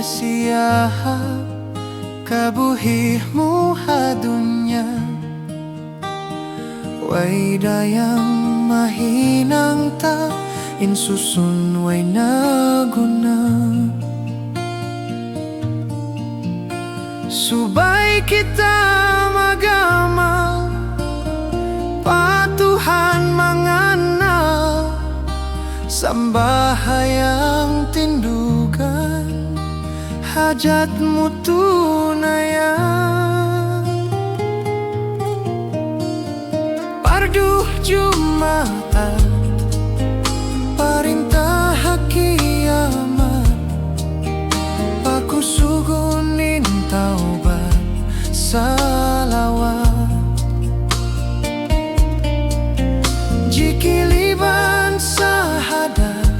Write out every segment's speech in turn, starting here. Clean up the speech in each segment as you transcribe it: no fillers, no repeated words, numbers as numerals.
sia-sia kabuhihmu hadunya. Way dayang mahinang ta insusun way naguna. Subay kita magamal patuhan manganal sambahayang tindugan hajatmu tunayan. Parduh Jumaat parintah kiamat paku sugunin taubat salawat. Jikiliban sahadat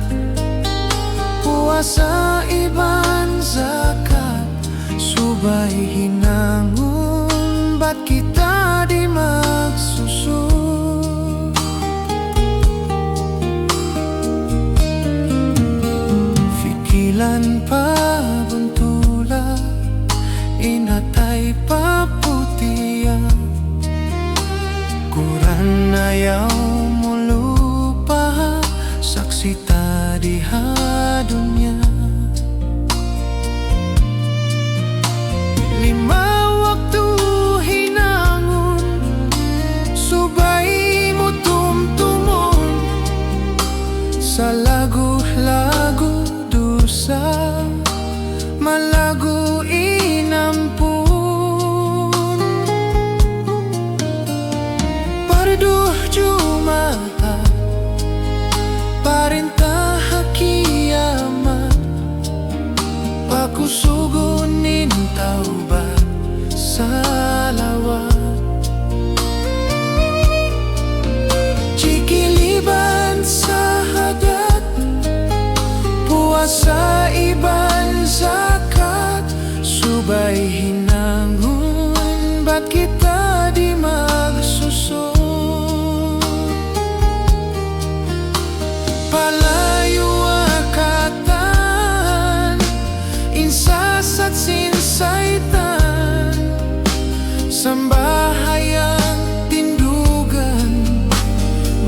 puasa iban zakat subay hinangun bat kita di magsusu. Fikilan pabuntula inatay paputia kuran ayaw mulupa saksi tadi hadunya. Lima waktu hinangun subay mutum-tumun sa lagu-lagu dosa malagu inampun. Parduh Jumaat parintah kiamat paku sugunin taubat salawat. Jikiliban sahadat puasa iban zakat subay hinangun bat kita di magsusun. Palayo akatan insasat sinsaitan sambahayang tindugan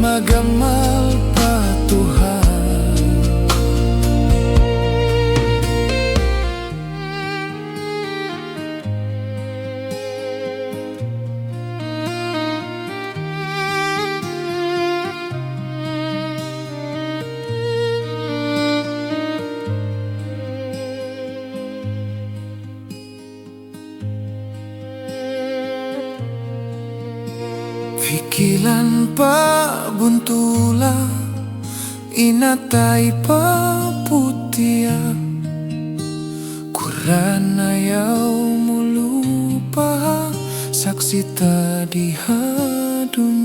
magamal patuhan. Fikilan pabuntula inatay paputia kuran ayaw mulupa saksi tadi hadunya.